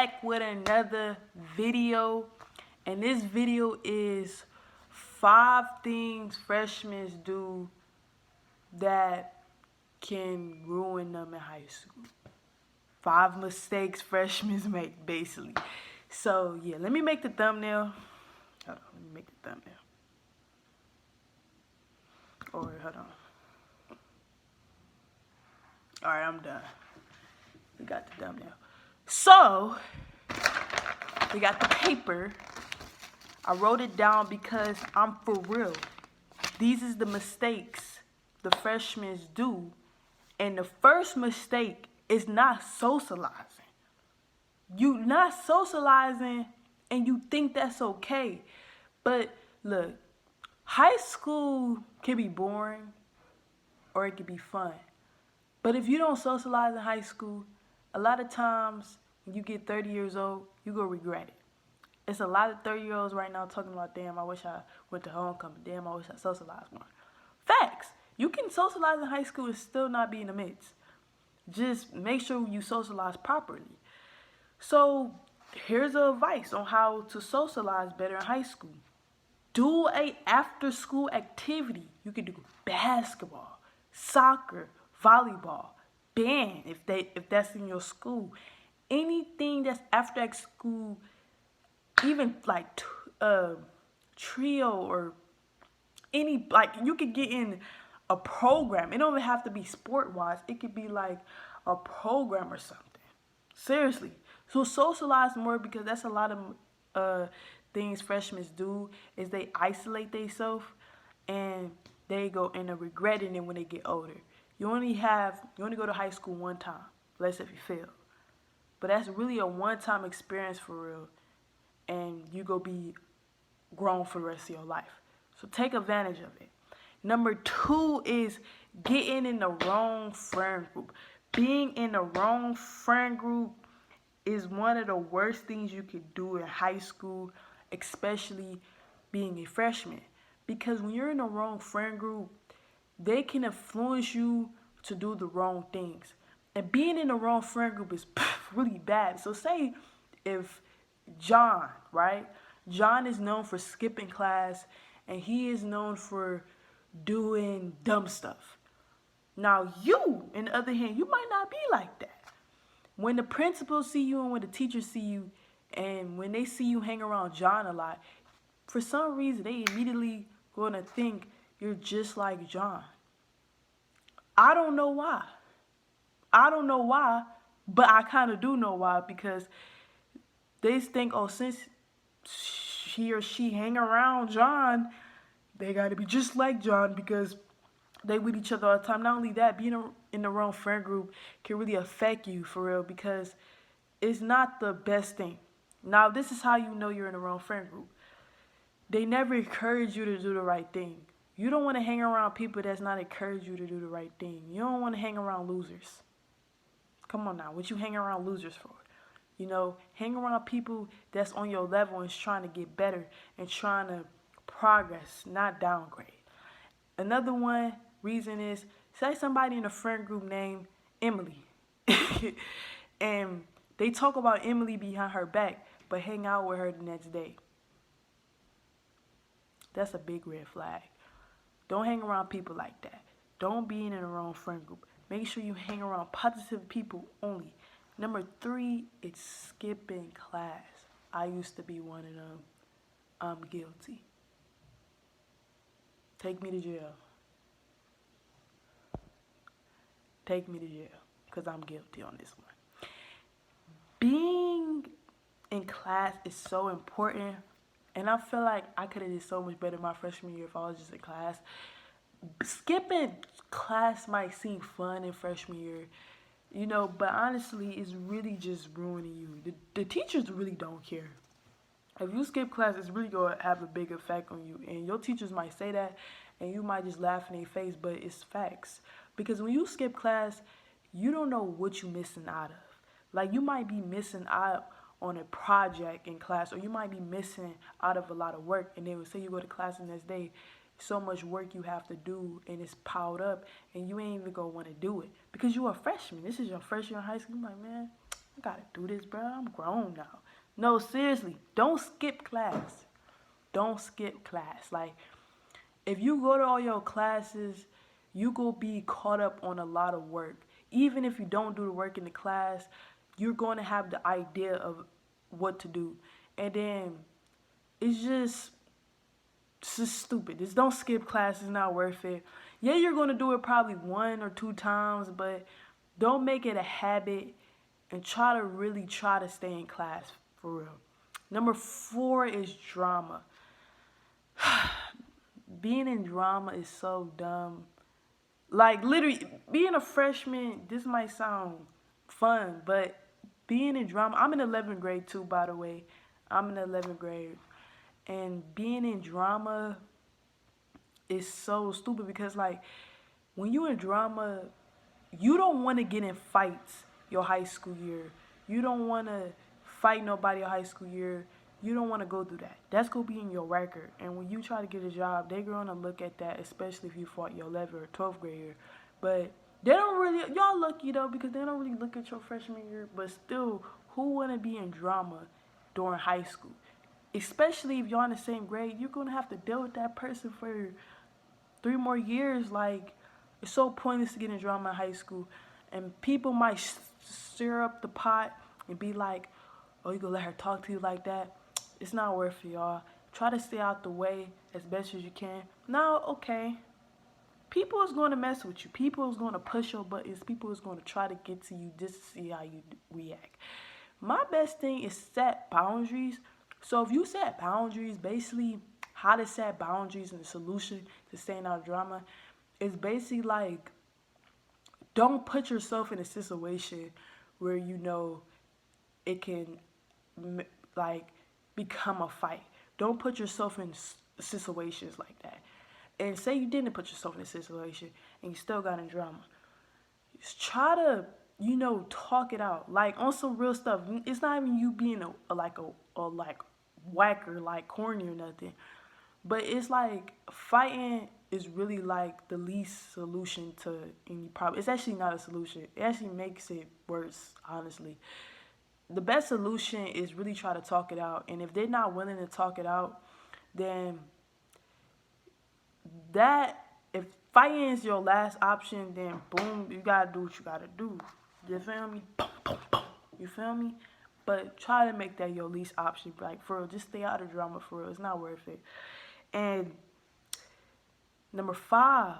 back with another video, and this video is 5 things freshmen do that can ruin them in high school. 5 mistakes freshmen make, basically. So yeah, let me make the thumbnail. Hold on, let me make the thumbnail. Or hold on. Alright, I'm done. We got the thumbnail. So we got the paper. I wrote it down because I'm for real. These is the mistakes the freshmen do. And the first mistake is not socializing. You not socializing and you think that's okay. But look, high school can be boring or it can be fun. But if you don't socialize in high school, a lot of times when you get 30 years old, you're going to regret it. It's a lot of 30-year-olds right now talking about, damn, I wish I went to homecoming. Damn, I wish I socialized more. Facts. You can socialize in high school and still not be in the midst. Just make sure you socialize properly. So here's advice on how to socialize better in high school. Do a after-school activity. You can do basketball, soccer, volleyball, band if that's in your school. Anything that's after school, even like trio or any, like you could get in a program. It don't even have to be sport-wise. It could be like a program or something. Seriously. So socialize more, because that's a lot of things freshmen do is they isolate themselves and they go into regretting it when they get older. You only go to high school one time, unless if you fail. But that's really a one-time experience for real, and you go be grown for the rest of your life. So take advantage of it. Number 2 is getting in the wrong friend group. Being in the wrong friend group is one of the worst things you could do in high school, especially being a freshman. Because when you're in the wrong friend group, they can influence you to do the wrong things. And being in the wrong friend group is really bad. So say if John, right? John is known for skipping class, and he is known for doing dumb stuff. Now you, on the other hand, you might not be like that. When the principal see you and when the teachers see you, and when they see you hang around John a lot, for some reason they immediately going to think you're just like John. I don't know why. But I kind of do know why, because they think, oh, since he or she hang around John, they got to be just like John because they with each other all the time. Not only that, being in the wrong friend group can really affect you for real, because it's not the best thing. Now, this is how you know you're in the wrong friend group. They never encourage you to do the right thing. You don't want to hang around people that's not encourage you to do the right thing. You don't want to hang around losers. Come on now, what you hang around losers for? You know, hang around people that's on your level and trying to get better and trying to progress, not downgrade. Another reason is, say somebody in a friend group named Emily. And they talk about Emily behind her back, but hang out with her the next day. That's a big red flag. Don't hang around people like that. Don't be in the wrong friend group. Make sure you hang around positive people only. Number 3 is skipping class. I used to be one of them. I'm guilty. Take me to jail. Take me to jail, because I'm guilty on this one. Being in class is so important, and I feel like I could have did so much better my freshman year if I was just in class. Skipping class might seem fun in freshman year, you know, but honestly, it's really just ruining you. The teachers really don't care. If you skip class, it's really going to have a big effect on you. And your teachers might say that, and you might just laugh in their face, but it's facts. Because when you skip class, you don't know what you're missing out of. Like, you might be missing out on a project in class, or you might be missing out of a lot of work. And they would say you go to class the next day, so much work you have to do, and it's piled up, and you ain't even gonna want to do it because you're a freshman. This is your first year in high school. I'm like, man, I gotta do this, bro. I'm grown now. No, seriously, don't skip class. Don't skip class. Like, if you go to all your classes, you go be caught up on a lot of work. Even if you don't do the work in the class, you're going to have the idea of what to do. And then it's just stupid. Just don't skip class. It's not worth it. Yeah, you're going to do it probably 1 or 2 times, but don't make it a habit and try to stay in class for real. Number 4 is drama. Being in drama is so dumb. Like, literally, being a freshman, this might sound fun, but being in drama, I'm in 11th grade too, by the way. I'm in 11th grade. And being in drama is so stupid because, like, when you in drama, you don't want to get in fights your high school year. You don't want to fight nobody your high school year. You don't want to go through that. That's going to be in your record. And when you try to get a job, they're going to look at that, especially if you fought your 11th or 12th grade year. But they don't really, y'all lucky though, because they don't really look at your freshman year. But still, who want to be in drama during high school? Especially if you're in the same grade, you're going to have to deal with that person for 3 more years. Like, it's so pointless to get in drama in high school. And people might stir up the pot and be like, oh, you gonna let her talk to you like that? It's not worth it, y'all. Try to stay out the way as best as you can. Now, okay, people is going to mess with you. People is going to push your buttons. People is going to try to get to you just to see how you react. My best thing is set boundaries. So if you set boundaries, basically how to set boundaries and the solution to staying out of drama is basically like, don't put yourself in a situation where you know it can like become a fight. Don't put yourself in situations like that. And say you didn't put yourself in a situation and you still got in drama. Just try to, talk it out. Like on some real stuff. It's not even you being a whacker, like corny or nothing. But it's like fighting is really like the least solution to any problem. It's actually not a solution. It actually makes it worse, honestly. The best solution is really try to talk it out. And if they're not willing to talk it out, then if fighting is your last option, then boom, you gotta do what you gotta do. You feel me? Boom, boom, boom. You feel me? But try to make that your least option. Like, for real, just stay out of drama, for real. It's not worth it. And number 5,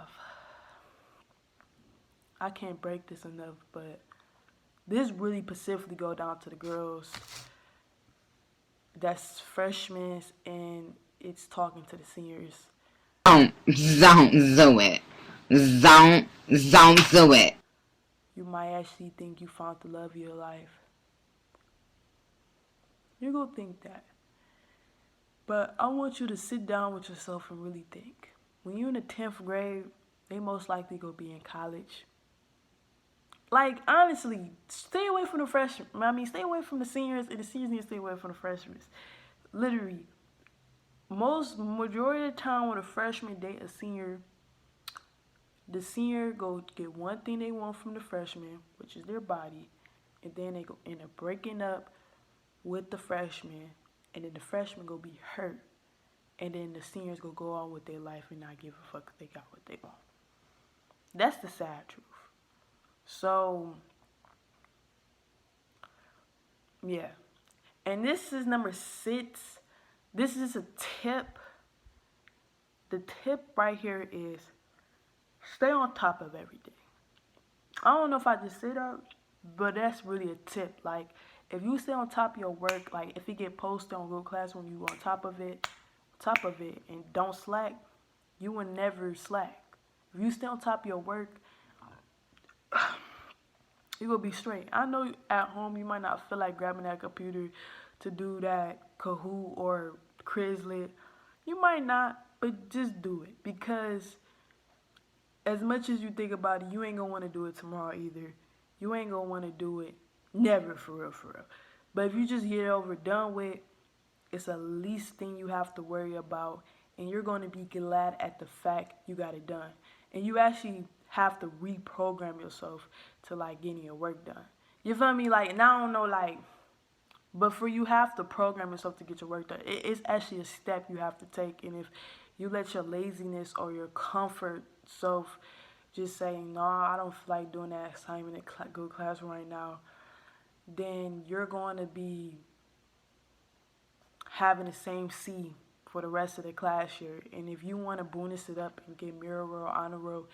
I can't break this enough, but this really specifically go down to the girls that's freshmen and it's talking to the seniors. Don't do it. Don't do it. You might actually think you found the love of your life. You're gonna think that. But I want you to sit down with yourself and really think. When you're in the 10th grade, they most likely gonna be in college. Like, honestly, stay away from the freshmen. Stay away from the seniors, and the seniors need to stay away from the freshmen. Literally, majority of the time when a freshman date a senior, the senior go get one thing they want from the freshman, which is their body, and then they go end up breaking up with the freshman, and then the freshman go be hurt, and then the seniors go on with their life and not give a fuck if they got what they want. That's the sad truth. So, yeah. And this is number 6. This is a tip. The tip right here is stay on top of everything. I don't know if I just said that, but that's really a tip. Like, if you stay on top of your work, like if it get posted on Google Classroom, you on top of it, and don't slack, you will never slack. If you stay on top of your work, you will be straight. I know at home you might not feel like grabbing that computer to do that Kahoot or Quizlet. You might not, but just do it. Because as much as you think about it, you ain't going to want to do it tomorrow either. You ain't going to want to do it never, for real, for real. But if you just get it over done with, it's the least thing you have to worry about. And you're going to be glad at the fact you got it done. And you actually have to reprogram yourself to like getting your work done. You feel me? Like, and I don't know, like, but for you have to program yourself to get your work done. It's actually a step you have to take. And if you let your laziness or your comfort self just say, no, I don't feel like doing that assignment in Google Classroom right now, then you're going to be having the same C for the rest of the class year. And if you want to bonus it up and get mirror roll, honor roll,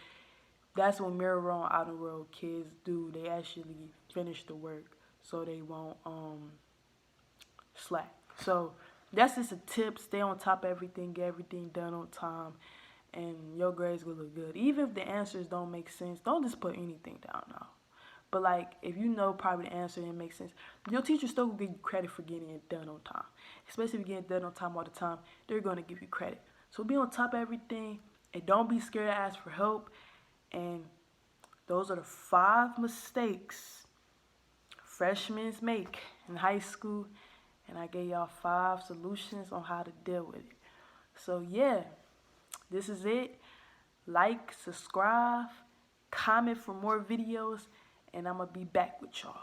that's what mirror roll and honor roll kids do. They actually finish the work so they won't slack. So that's just a tip. Stay on top of everything, get everything done on time, and your grades will look good. Even if the answers don't make sense, don't just put anything down now. But like, if you know probably the answer and it makes sense, your teacher still will give you credit for getting it done on time. Especially if you get it done on time all the time, they're going to give you credit. So be on top of everything, and don't be scared to ask for help. And those are the 5 mistakes freshmen make in high school. And I gave y'all 5 solutions on how to deal with it. So yeah, this is it. Like, subscribe, comment for more videos, and I'm going to be back with y'all.